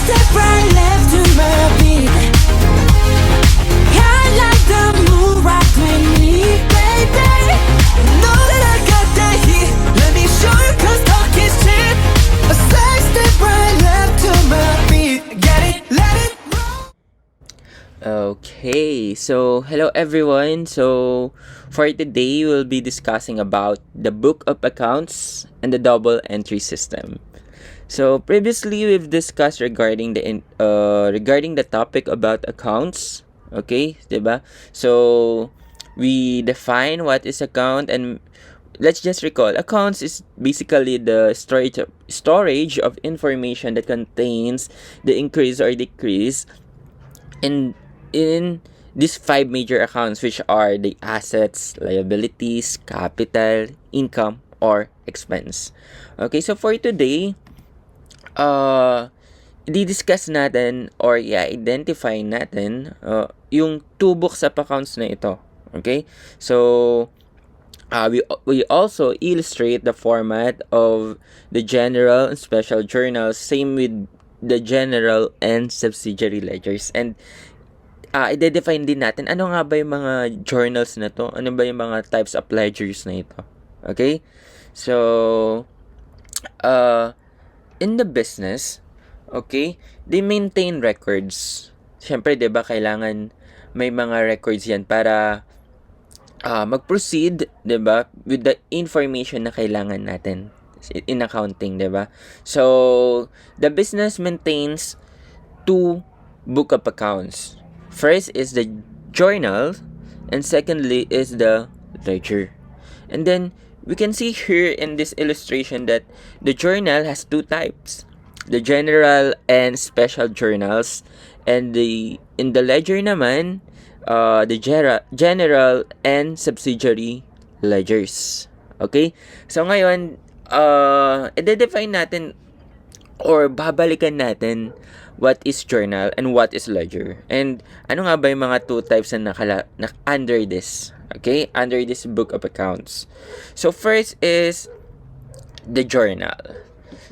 step right left to my beat. I like the moon rock with me, baby. Know that I got that heat. Let me show you 'cause talk is cheap. A side step right left to my beat. Get it, let it roll. Okay, so hello everyone. So for today, we'll be discussing about the book of accounts and the double entry system. So previously, we've discussed regarding the topic about accounts. Okay, diba? So we define what is account, and let's just recall accounts is basically the storage of information that contains the increase or decrease in these five major accounts, which are the assets, liabilities, capital, income, or expense. Okay, so for today, i-discuss natin or i-identify natin yung two books of accounts na ito. Okay? So, we also illustrate the format of the general and special journals, same with the general and subsidiary ledgers. And i-define din natin ano nga ba yung mga journals na to, ano ba yung mga types of ledgers na ito. Okay? So, in the business, okay, they maintain records. Siyempre, 'di ba, kailangan may mga records 'yan para mag-proceed, 'di ba, with the information na kailangan natin in accounting, 'di ba? So, the business maintains two book of accounts. First is the journal, and secondly is the ledger. And then we can see here in this illustration that the journal has two types: the general and special journals, and in the ledger naman, the general and subsidiary ledgers. Okay? So ngayon, i-define natin or babalikan natin what is journal and what is ledger. And ano nga ba yung mga two types na under this? Okay? Under this book of accounts. So first is the journal.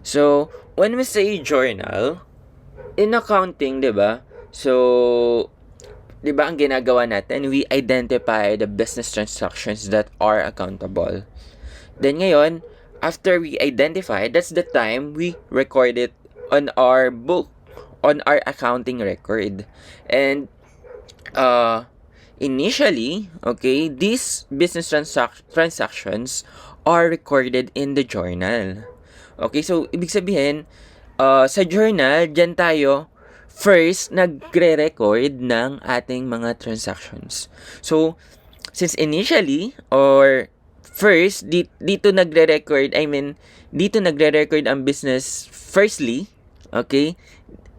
So when we say journal in accounting, 'di ba? So 'di ba ang ginagawa natin, we identify the business transactions that are accountable. Then ngayon, after we identify, that's the time we record it on our book, on our accounting record. And initially, okay, these business transactions are recorded in the journal. Okay, so ibig sabihin, sa journal, dyan tayo first nagre-record ng ating mga transactions. So, since initially, or first, dito nagre-record ang business firstly, okay,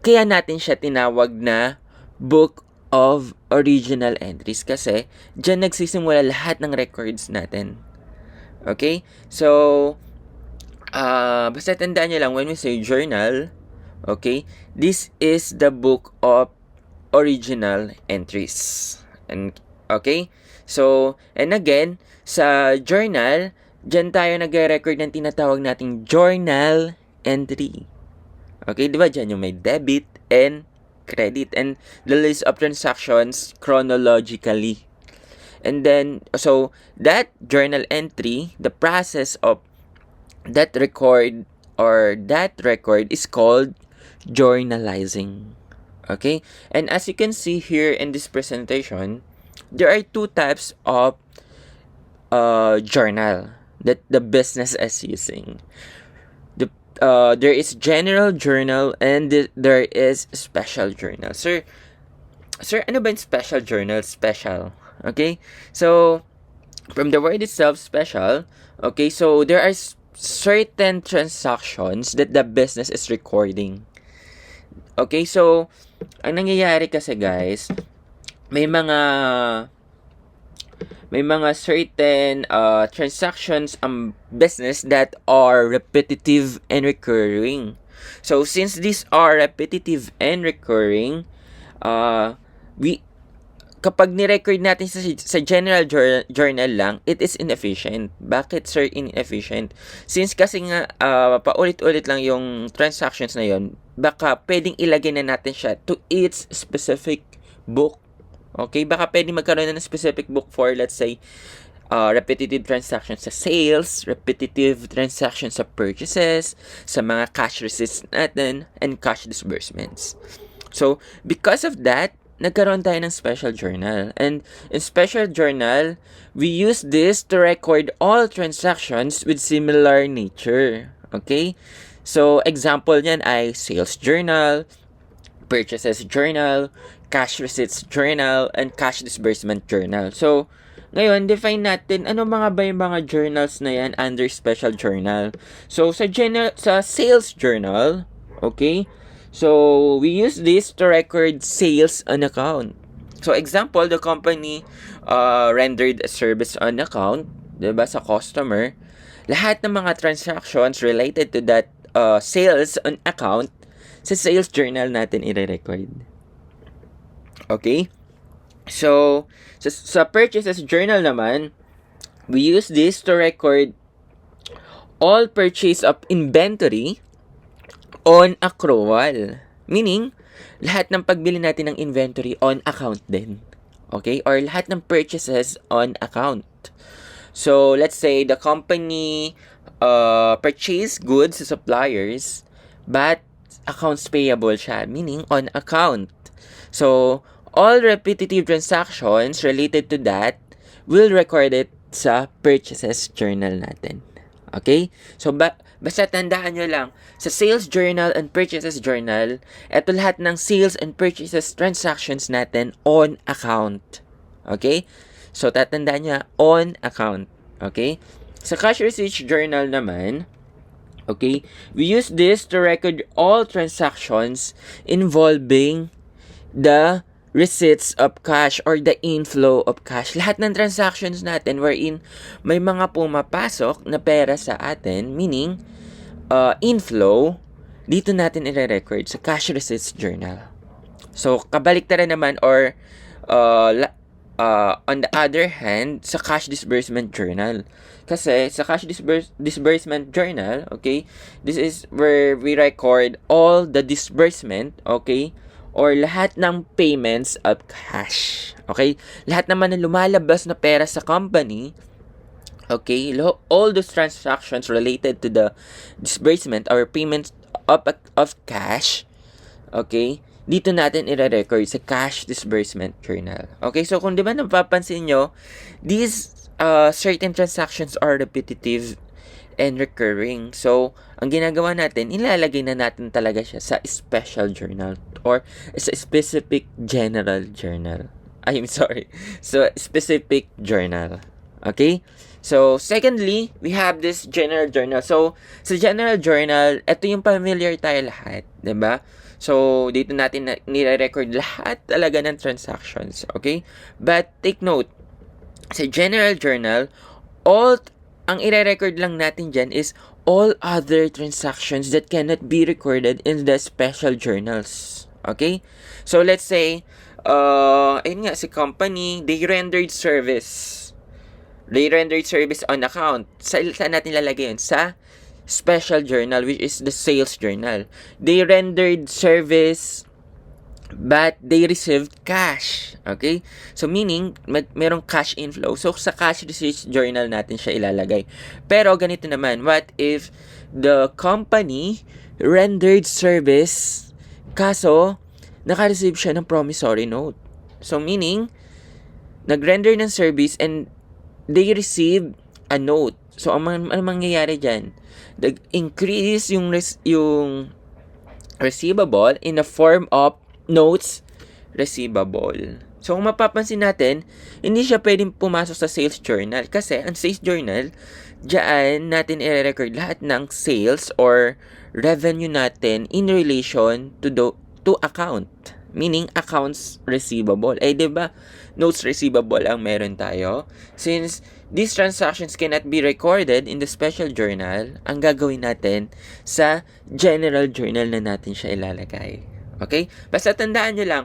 kaya natin siya tinawag na book of original entries kasi dyan nagsisimula lahat ng records natin. Okay? So, basta tandaan nyo lang, when we say journal, okay, this is the book of original entries. And, okay? So, and again, sa journal, dyan tayo nagre-record ng tinatawag nating journal entry. Okay, di ba? Dyan yung may debit and credit and the list of transactions chronologically. And then, so, that journal entry, the process of that record is called journalizing. Okay? And as you can see here in this presentation, there are two types of journal that the business is using. There is general journal and there is special journal. Sir, ano ba yung special journal? Special. Okay? So, from the word itself, special, okay, so there are certain transactions that the business is recording. Okay, so, ang nangyayari kasi guys, may mga certain transactions ang business that are repetitive and recurring. So since these are repetitive and recurring, kapag ni-record natin sa general journal lang, it is inefficient. Bakit, sir, inefficient? Since kasi nga paulit-ulit lang yung transactions na yon, baka pwedeng ilagay na natin siya to its specific book. Okay? Baka pwedeng magkaroon na ng specific book for, let's say, repetitive transactions sa sales, repetitive transactions sa purchases, sa mga cash receipts natin, and cash disbursements. So, because of that, nagkaroon tayo ng special journal. And in special journal, we use this to record all transactions with similar nature. Okay? So, example niyan ay sales journal, purchases journal, cash receipts journal, and cash disbursement journal. So, ngayon, define natin ano mga ba yung mga journals na yan under special journal. So, sa sales journal, okay? So, we use this to record sales on account. So, example, the company rendered a service on account, diba, sa customer. Lahat ng mga transactions related to that sales on account, sa sales journal natin i-record. Okay? So, sa purchases journal naman, we use this to record all purchase of inventory on accrual. Meaning, lahat ng pagbili natin ng inventory on account din. Okay? Or lahat ng purchases on account. So, let's say the company purchase goods sa suppliers, but accounts payable siya. Meaning, on account. So, all repetitive transactions related to that will record it sa purchases journal natin. Okay? So, basta tandaan nyo lang, sa sales journal and purchases journal, eto lahat ng sales and purchases transactions natin on account. Okay? So, tatandaan nyo, on account. Okay? Sa cash receipts journal naman, okay, we use this to record all transactions involving the receipts of cash or the inflow of cash. Lahat ng transactions natin wherein may mga pumapasok na pera sa atin, meaning inflow, dito natin i-record sa cash receipts journal. So, kabaliktaran naman or on the other hand, sa cash disbursement journal. Kasi sa cash disbursement journal, okay, this is where we record all the disbursement, okay, or lahat ng payments of cash. Okay? Lahat naman ng lumalabas na pera sa company, okay, all those transactions related to the disbursement or payment of cash, okay, dito natin i-record sa cash disbursement journal. Okay? So, kung di ba napapansin nyo, these certain transactions are repetitive and recurring. So, ang ginagawa natin, ilalagay na natin talaga siya sa special journal or sa specific general journal. I'm sorry. So, specific journal. Okay? So, secondly, we have this general journal. So, sa general journal, ito yung familiar tayo lahat. Diba? So, dito natin nire-record lahat talaga ng transactions. Okay? But, take note, sa general journal, ang ire-record lang natin dyan is all other transactions that cannot be recorded in the special journals. Okay? So, let's say, ayun nga, si company, they rendered service. They rendered service on account. Saan natin lalagay yun? Sa special journal, which is the sales journal. They rendered service, but they received cash. Okay? So, meaning, merong cash inflow. So, sa cash receipts journal natin siya ilalagay. Pero, ganito naman. What if the company rendered service, kaso, naka-receive siya ng promissory note? So, meaning, nag-render ng service and they received a note. So, ano mangyayari dyan? Increase yung receivable in the form of notes receivable. So, kung mapapansin natin, hindi siya pwedeng pumasok sa sales journal kasi ang sales journal, diyan natin i-record lahat ng sales or revenue natin in relation to account. Meaning, accounts receivable. Eh, diba? Notes receivable ang meron tayo. Since these transactions cannot be recorded in the special journal, ang gagawin natin sa general journal na natin siya ilalagay. Okay? Basta tandaan nyo lang,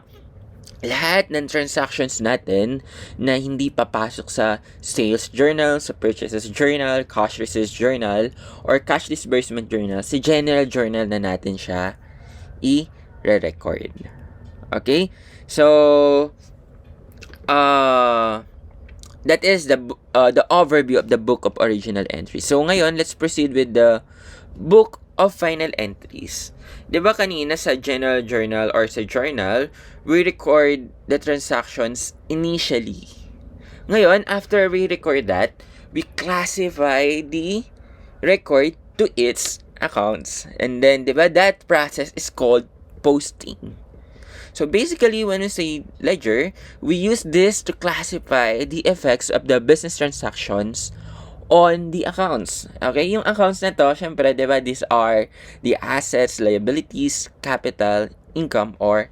lahat ng transactions natin na hindi papasok sa sales journal, sa purchases journal, cash receipts journal, or cash disbursement journal, sa general journal na natin siya i-record. Okay? So, that is the overview of the book of original entries. So, ngayon, let's proceed with the book of final entries. 'Di ba kanina sa general journal or sa journal, we record the transactions initially. Ngayon, after we record that, we classify the record to its accounts. And then, 'di ba, that process is called posting. So basically, when we say ledger, we use this to classify the effects of the business transactions on the accounts. Okay, yung accounts na to, syempre, di ba, these are the assets, liabilities, capital, income, or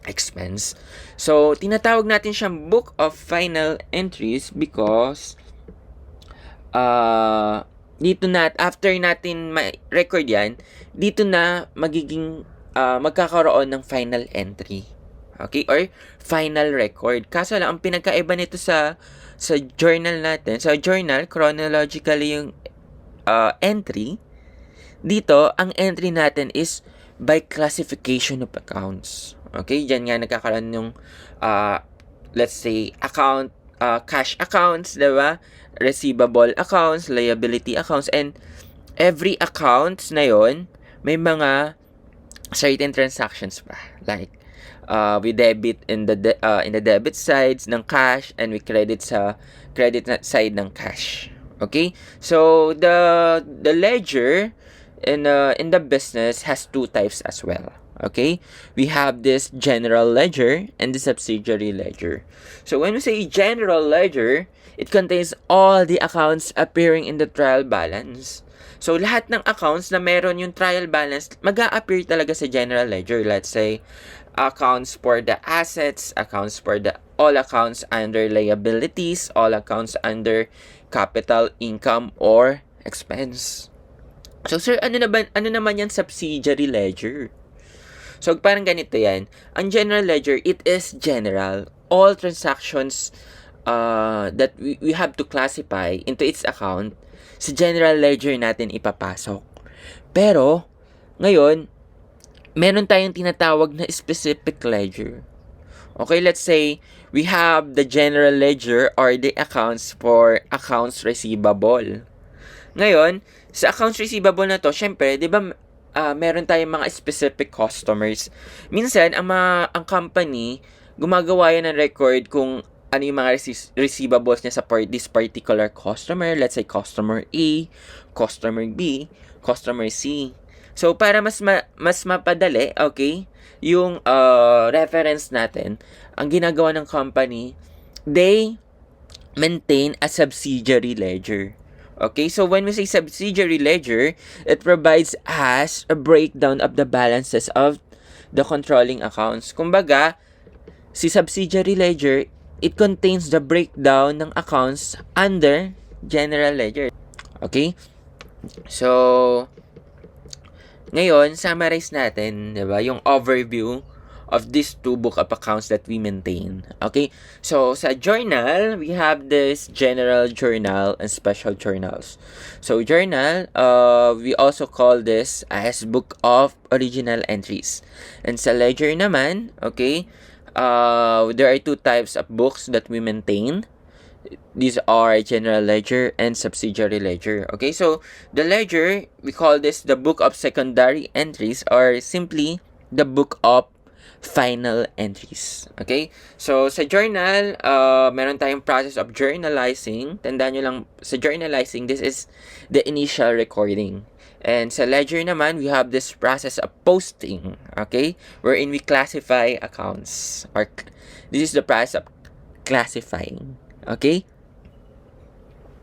expense. So, tinatawag natin siyang book of final entries because dito na, after natin ma-record yan, dito na magiging magkakaroon ng final entry. Okay? Or final record. Kaso lang, ang pinagkaiba nito sa journal natin, sa journal, chronologically yung entry. Dito, ang entry natin is by classification of accounts. Okay? Diyan nga nagkakaroon yung, let's say, cash accounts, diba? Receivable accounts, liability accounts, and every accounts na yon may mga certain transactions pa. Like, we debit in the debit sides ng cash and we credit sa credit side ng cash. Okay? So, the ledger in the business has two types as well. Okay? We have this general ledger and the subsidiary ledger. So, when we say general ledger, it contains all the accounts appearing in the trial balance. So, lahat ng accounts na meron yung trial balance, mag-a-appear talaga sa general ledger. Let's say, accounts for the assets, accounts for the all accounts under liabilities, all accounts under capital, income, or expense. So, sir, ano naman yan subsidiary ledger? So, parang ganito yan. Ang general ledger, it is general. All transactions that we have to classify into its account, sa general ledger natin ipapasok. Pero, ngayon, meron tayong tinatawag na specific ledger. Okay, let's say, we have the general ledger or the accounts for accounts receivable. Ngayon, sa accounts receivable na to, syempre, di ba, meron tayong mga specific customers. Minsan, ang company, gumagawa yan ng record kung ano yung mga receivables niya sa this particular customer. Let's say, customer A, customer B, customer C. So, para mas mapadali, okay, yung reference natin, ang ginagawa ng company, they maintain a subsidiary ledger. Okay, so when we say subsidiary ledger, it provides us a breakdown of the balances of the controlling accounts. Kumbaga, si subsidiary ledger, it contains the breakdown ng accounts under general ledger. Okay? So, ngayon, summarize natin, 'di ba, yung overview of these two book of accounts that we maintain. Okay? So, sa journal, we have this general journal and special journals. So, journal, we also call this as book of original entries. And sa ledger naman, okay, there are two types of books that we maintain. These are general ledger and subsidiary ledger. Okay, so the ledger, we call this the book of secondary entries or simply the book of final entries. Okay, so sa journal, meron tayong process of journalizing. Tandaan nyo lang, sa journalizing, this is the initial recording. And sa ledger naman, we have this process of posting, okay, wherein we classify accounts. Or this is the process of classifying, okay?